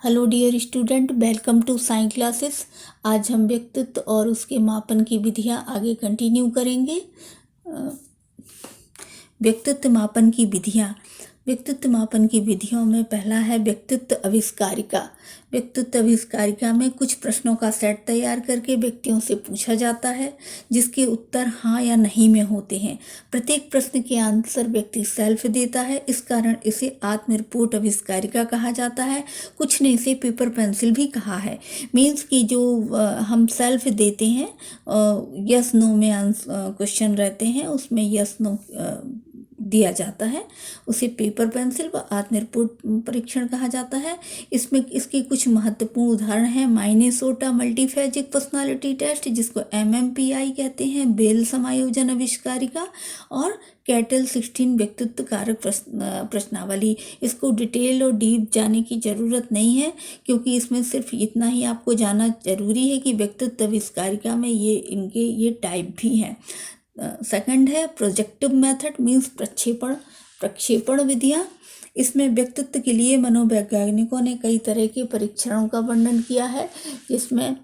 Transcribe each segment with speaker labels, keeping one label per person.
Speaker 1: Hello dear student, welcome to science classes. आज हम व्यक्तित्व और उसके मापन की विधियां आगे कंटिन्यू करेंगे। व्यक्तित्व मापन की विधियां। व्यक्तित्व मापन की विधियों में पहला है व्यक्तित्व आविष्कारिका। व्यक्तित्व आविष्कारिका में कुछ प्रश्नों का सेट तैयार करके व्यक्तियों से पूछा जाता है, जिसके उत्तर हाँ या नहीं में होते हैं। प्रत्येक प्रश्न के आंसर व्यक्ति सेल्फ देता है, इस कारण इसे आत्म रिपोर्ट आविष्कारिका कहा जाता है। कुछ ने इसे पेपर पेंसिल भी कहा है। मीन्स कि जो हम सेल्फ देते हैं, यस नो में क्वेश्चन रहते हैं, उसमें यस नो दिया जाता है, उसे पेपर पेंसिल व आत्मनिर्भर परीक्षण कहा जाता है। इसमें इसके कुछ महत्वपूर्ण उदाहरण हैं। माइनेसोटा मल्टीफेजिक पर्सनालिटी टेस्ट, जिसको MMPI कहते हैं, बेल समायोजन आविष्कारिका, और कैटल 16 व्यक्तित्व कारक प्रश्नावली। इसको डिटेल और डीप जाने की ज़रूरत नहीं है, क्योंकि इसमें सिर्फ इतना ही आपको जानना जरूरी है कि व्यक्तित्व आविष्कारिका में ये टाइप भी हैं। सेकंड है प्रोजेक्टिव मेथड, मीन्स प्रक्षेपण विधियाँ। इसमें व्यक्तित्व के लिए मनोवैज्ञानिकों ने कई तरह के परीक्षणों का वर्णन किया है, जिसमें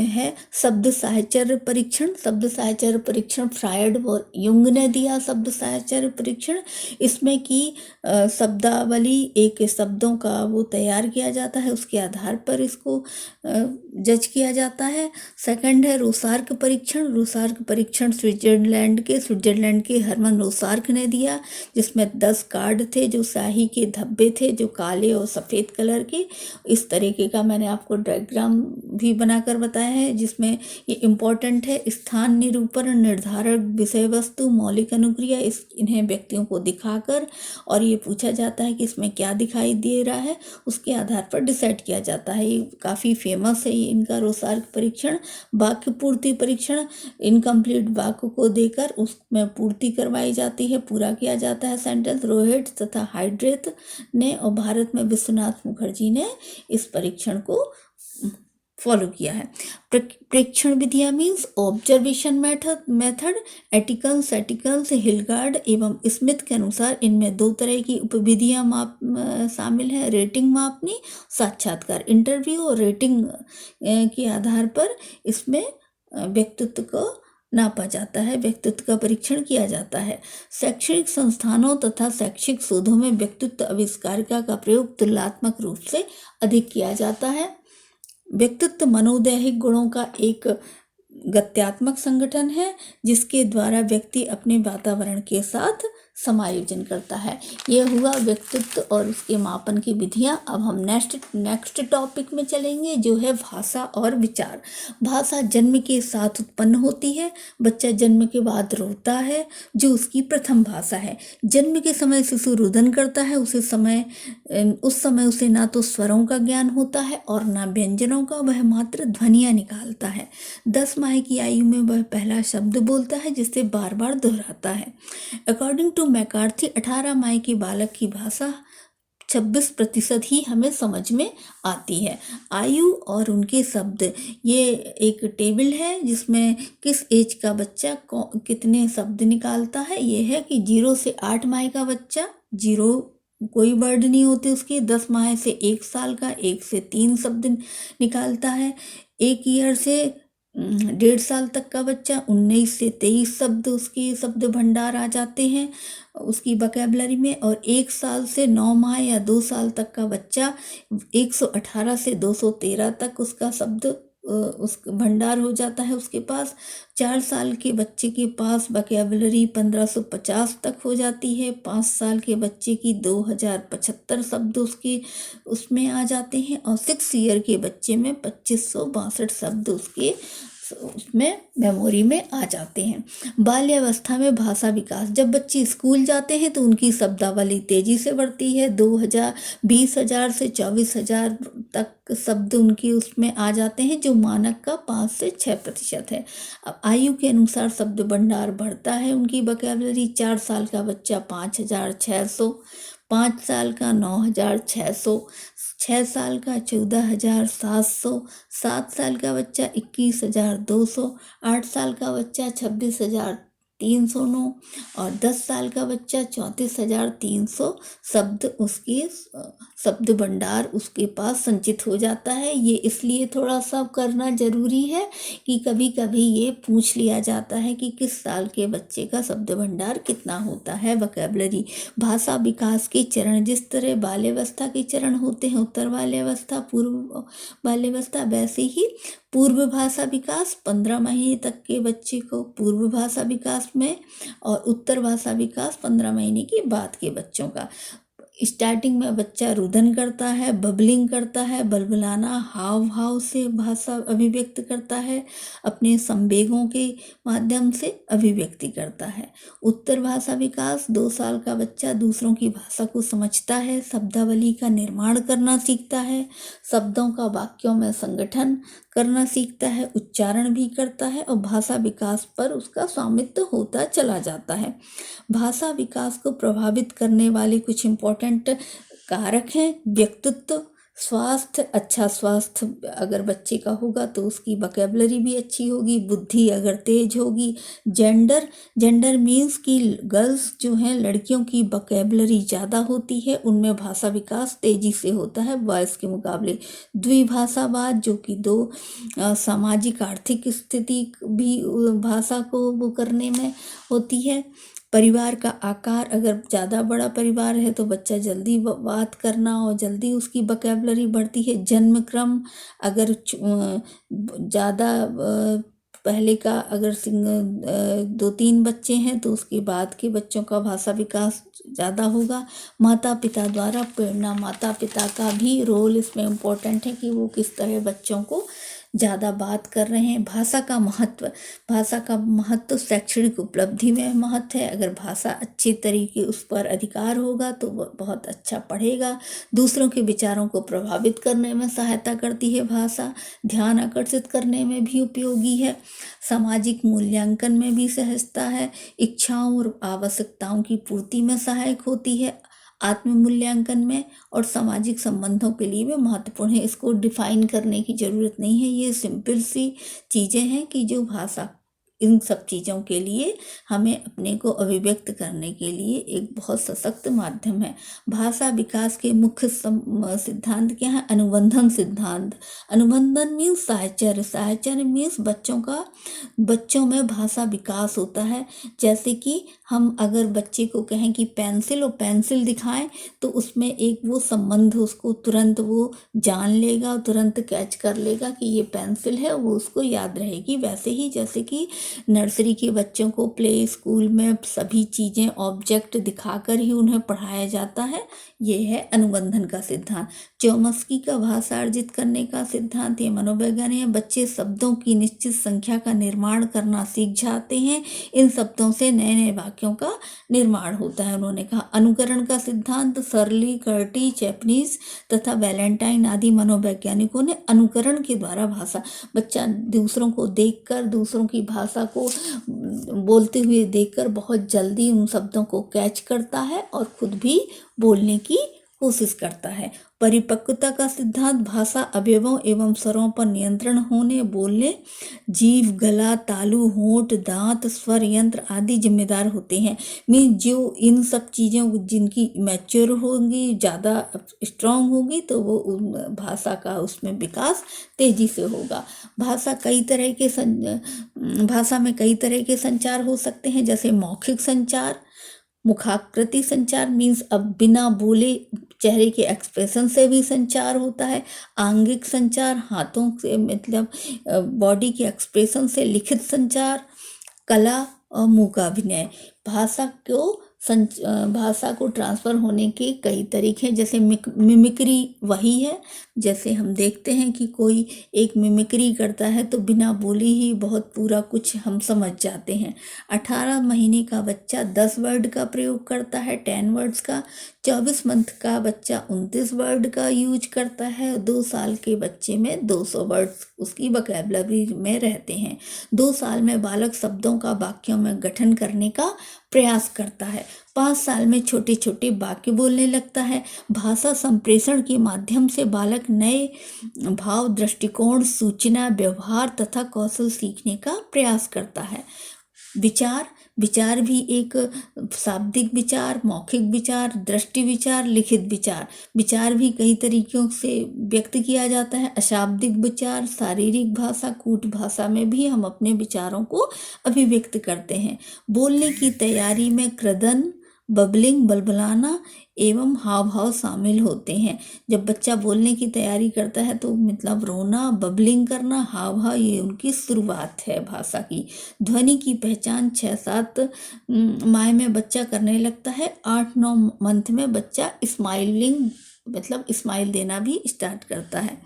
Speaker 1: है शब्द साहचर्य परीक्षण। शब्द साहचर्य परीक्षण फ्रायड और युंग ने दिया शब्द साहचर्य परीक्षण। इसमें कि शब्दावली, एक शब्दों का वो तैयार किया जाता है, उसके आधार पर इसको जज किया जाता है। सेकंड है रोसार्क परीक्षण। रोसार्क परीक्षण स्विट्जरलैंड के हरमन रोसार्क ने दिया, जिसमें 10 कार्ड थे जो स्याही के धब्बे थे, जो काले और सफ़ेद कलर के। इस तरीके का मैंने आपको डायग्राम भी बनाकर बताया है, जिसमें ये इम्पोर्टेंट है। स्थान निरूपण, निर्धारक, विषय वस्तु, मौलिक अनुक्रिया, इन्हें व्यक्तियों को दिखाकर और ये पूछा जाता है कि इसमें क्या दिखाई दे रहा है, उसके आधार पर डिसाइड किया जाता है। ये काफ़ी फेमस है इनका रोसार्क परीक्षण। वाक्य पूर्ति परीक्षण, इनकम्प्लीट वाक्य को देकर उसमें पूर्ति करवाई जाती है, पूरा किया जाता है सेंटेंस। रोहित तथा हाइड्रेट ने और भारत में विश्वनाथ मुखर्जी ने इस परीक्षण को फॉलो किया है। प्रेक्षण विधियां मीन्स ऑब्जर्वेशन मेथड। एटिकल्स, हिलगार्ड एवं स्मिथ के अनुसार इनमें 2 तरह की उपविधियां शामिल हैं। रेटिंग मापनी, साक्षात्कार इंटरव्यू, और रेटिंग के आधार पर इसमें व्यक्तित्व को नापा जाता है, व्यक्तित्व का परीक्षण किया जाता है। शैक्षणिक संस्थानों तथा शैक्षिक शोधों में व्यक्तित्व आविष्कारिका का प्रयोग तुलनात्मक रूप से अधिक किया जाता है। व्यक्तित्व मनोदैहिक गुणों का एक गत्यात्मक संगठन है, जिसके द्वारा व्यक्ति अपने वातावरण के साथ समायोजन करता है। यह हुआ व्यक्तित्व और उसके मापन की विधियां। अब हम नेक्स्ट टॉपिक में चलेंगे, जो है भाषा और विचार। भाषा जन्म के साथ उत्पन्न होती है। बच्चा जन्म के बाद रोता है, जो उसकी प्रथम भाषा है। जन्म के समय शिशु रुदन करता है, उस समय उसे ना तो स्वरों का ज्ञान होता है और ना व्यंजनों का, वह मात्र ध्वनियाँ निकालता है। 10 माह की आयु में वह पहला शब्द बोलता है, जिसे बार बार दोहराता है। अकॉर्डिंग टू मैकार्थी, 18 माह के बालक की भाषा 26% ही हमें समझ में आती है। आयु और उनके शब्द, ये एक टेबल है जिसमें किस एज का बच्चा कितने शब्द निकालता है। ये है कि 0 से 8 माह का बच्चा, 0 कोई वर्ड नहीं होते उसके। 10 माह से 1 साल का 1 से 3 शब्द निकालता है। 1 ईयर से 1.5 साल तक का बच्चा 19 से 23 शब्द, उसके शब्द भंडार आ जाते हैं उसकी वोकैबुलरी में। और 1 साल से 9 माह या 2 साल तक का बच्चा 118 से 213 तक उसका शब्द उस भंडार हो जाता है उसके पास। 4 साल के बच्चे के पास वोकैबुलरी 1550 तक हो जाती है। 5 साल के बच्चे की 2075 शब्द उसमें आ जाते हैं। और 6 ईयर के बच्चे में 2562 शब्द उसमें मेमोरी में आ जाते हैं। बाल्यावस्था में भाषा विकास, जब बच्चे स्कूल जाते हैं तो उनकी शब्दावली तेजी से बढ़ती है। 20,000 से 24,000 तक शब्द उनकी उसमें आ जाते हैं, जो मानक का 5 से 6% है। अब आयु के अनुसार शब्द भंडार बढ़ता है उनकी वोकैबुलरी। 4 साल का बच्चा 5,600, 5 साल का 9,600, 6 साल का 14,700, 7 साल का बच्चा 21,200, 8 साल का बच्चा 26,309 और 10 साल का बच्चा 34,300 शब्द उसकी शब्द भंडार उसके पास संचित हो जाता है। ये इसलिए थोड़ा सा करना जरूरी है कि कभी कभी ये पूछ लिया जाता है कि किस साल के बच्चे का शब्द भंडार कितना होता है। वोकैबुलरी, भाषा विकास के चरण, जिस तरह बाल्यावस्था के चरण होते हैं, उत्तर बाल्यावस्था, पूर्व बाल्यावस्था, वैसे ही पूर्व भाषा विकास 15 महीने तक के बच्चे को पूर्व भाषा विकास में, और उत्तर भाषा विकास 15 महीने के बाद के बच्चों का। स्टार्टिंग में बच्चा रुदन करता है, बबलिंग करता है, बलबलाना, हाव भाव से भाषा अभिव्यक्त करता है, अपने संवेगों के माध्यम से अभिव्यक्ति करता है। उत्तर भाषा विकास, 2 साल का बच्चा दूसरों की भाषा को समझता है, शब्दावली का निर्माण करना सीखता है, शब्दों का वाक्यों में संगठन करना सीखता है, उच्चारण भी करता है, और भाषा विकास पर उसका स्वामित्व होता चला जाता है। भाषा विकास को प्रभावित करने वाले कुछ इम्पोर्टेंट कारक हैं। व्यक्तित्व, स्वास्थ्य, अच्छा स्वास्थ्य अगर बच्चे का होगा तो उसकी वोकैबुलरी भी अच्छी होगी, बुद्धि अगर तेज होगी। जेंडर मीन्स कि गर्ल्स जो हैं, लड़कियों की वोकैबुलरी ज़्यादा होती है, उनमें भाषा विकास तेजी से होता है बॉयज़ के मुकाबले। द्विभाषावाद, जो कि 2 सामाजिक आर्थिक स्थिति भी भाषा को वो करने में होती है। परिवार का आकार, अगर ज़्यादा बड़ा परिवार है तो बच्चा जल्दी बात करना और जल्दी उसकी वोकैबुलरी बढ़ती है। जन्म क्रम, अगर ज़्यादा पहले का अगर 2-3 बच्चे हैं तो उसके बाद के बच्चों का भाषा विकास ज़्यादा होगा। माता पिता द्वारा प्रेरणा, माता पिता का भी रोल इसमें इम्पोर्टेंट है कि वो किस तरह बच्चों को ज़्यादा बात कर रहे हैं। भाषा का महत्व शैक्षणिक उपलब्धि में महत्व है। अगर भाषा अच्छे तरीके उस पर अधिकार होगा तो वह बहुत अच्छा पढ़ेगा। दूसरों के विचारों को प्रभावित करने में सहायता करती है भाषा। ध्यान आकर्षित करने में भी उपयोगी है। सामाजिक मूल्यांकन में भी सहजता है। इच्छाओं और आवश्यकताओं की पूर्ति में सहायक होती है। आत्म मूल्यांकन में और सामाजिक संबंधों के लिए भी महत्वपूर्ण है। इसको डिफाइन करने की ज़रूरत नहीं है, ये सिंपल सी चीज़ें हैं कि जो भाषा, इन सब चीज़ों के लिए हमें अपने को अभिव्यक्त करने के लिए एक बहुत सशक्त माध्यम है। भाषा विकास के मुख्य सिद्धांत क्या है? अनुबंधन सिद्धांत। अनुबंधन मीन्स साहचर्य मीन्स बच्चों में भाषा विकास होता है। जैसे कि हम अगर बच्चे को कहें कि पेंसिल, और पेंसिल दिखाएं तो उसमें एक वो संबंध, उसको तुरंत वो जान लेगा, तुरंत कैच कर लेगा कि ये पेंसिल है, वो उसको याद रहेगी। वैसे ही जैसे कि नर्सरी के बच्चों को प्ले स्कूल में सभी चीज़ें ऑब्जेक्ट दिखाकर ही उन्हें पढ़ाया जाता है, ये है अनुबंधन का सिद्धांत। चौमस्की का भाषा अर्जित करने का सिद्धांत, ये मनोवैज्ञानिक है। बच्चे शब्दों की निश्चित संख्या का निर्माण करना सीख जाते हैं, इन शब्दों से नए नए वाक्यों का निर्माण होता है। उन्होंने कहा अनुकरण का सिद्धांत, सर्ली, कर्टी, चैपनीज तथा वैलेंटाइन आदि मनोवैज्ञानिकों ने अनुकरण के द्वारा भाषा, बच्चा दूसरों को देखकर, दूसरों की भाषा को बोलते हुए देखकर बहुत जल्दी उन शब्दों को कैच करता है और खुद भी बोलने की कोशिश करता है। परिपक्वता का सिद्धांत, भाषा अवयवों एवं स्वरों पर नियंत्रण होने, बोलने, जीभ, गला, तालु, होंठ, दांत, स्वर यंत्र आदि जिम्मेदार होते हैं। जो इन सब चीज़ों जिनकी मैच्योर होंगी, ज़्यादा स्ट्रांग होगी, तो वो भाषा का उसमें विकास तेजी से होगा। भाषा में कई तरह के संचार हो सकते हैं, जैसे मौखिक संचार, मुखाकृति संचार मीन्स अब बिना बोले चेहरे के एक्सप्रेशन से भी संचार होता है। आंगिक संचार, हाथों से मतलब बॉडी के एक्सप्रेशन से लिखित संचार, कला और मुंह का अभिनय। भाषा को ट्रांसफ़र होने के कई तरीके हैं, जैसे मिमिक्री वही है। जैसे हम देखते हैं कि कोई एक मिमिक्री करता है तो बिना बोले ही बहुत पूरा कुछ हम समझ जाते हैं। 18 महीने का बच्चा 10 वर्ड का प्रयोग करता है, 10 वर्ड्स का। 24 मंथ का बच्चा 29 वर्ड का यूज करता है। 2 साल के बच्चे में 200 वर्ड्स उसकी वोकैबुलरी में रहते हैं। 2 साल में बालक शब्दों का वाक्यों में गठन करने का प्रयास करता है। 5 साल में छोटे छोटे वाक्य बोलने लगता है। भाषा संप्रेषण के माध्यम से बालक नए भाव, दृष्टिकोण, सूचना, व्यवहार तथा कौशल सीखने का प्रयास करता है। विचार, विचार भी एक शाब्दिक विचार, मौखिक विचार, दृष्टि विचार, लिखित विचार। विचार भी कई तरीकों से व्यक्त किया जाता है। अशाब्दिक विचार, शारीरिक भाषा, कूट भाषा में भी हम अपने विचारों को अभिव्यक्त करते हैं। बोलने की तैयारी में क्रदन, बबलिंग, बलबलाना एवं हाव भाव शामिल होते हैं। जब बच्चा बोलने की तैयारी करता है तो मतलब रोना, बबलिंग करना, हाव भाव, ये उनकी शुरुआत है भाषा की। ध्वनि की पहचान 6-7 माह में बच्चा करने लगता है। 8-9 मंथ में बच्चा स्माइलिंग मतलब स्माइल देना भी स्टार्ट करता है।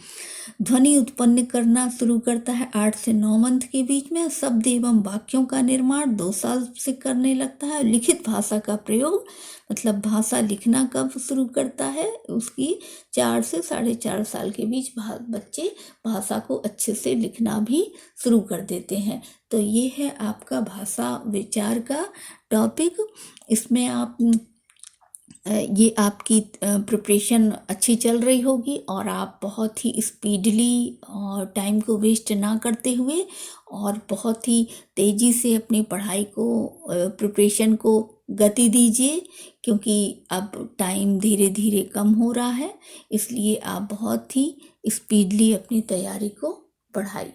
Speaker 1: ध्वनि उत्पन्न करना शुरू करता है 8 से 9 मंथ के बीच में। शब्द एवं वाक्यों का निर्माण 2 साल से करने लगता है। लिखित भाषा का प्रयोग मतलब भाषा लिखना कब शुरू करता है, उसकी 4 से 4.5 साल के बीच बच्चे भाषा को अच्छे से लिखना भी शुरू कर देते हैं। तो ये है आपका भाषा विचार का टॉपिक। इसमें आप ये आपकी प्रिपरेशन अच्छी चल रही होगी और आप बहुत ही स्पीडली और टाइम को वेस्ट ना करते हुए और बहुत ही तेज़ी से अपनी पढ़ाई को प्रिपरेशन को गति दीजिए, क्योंकि अब टाइम धीरे धीरे कम हो रहा है। इसलिए आप बहुत ही स्पीडली अपनी तैयारी को बढ़ाइए।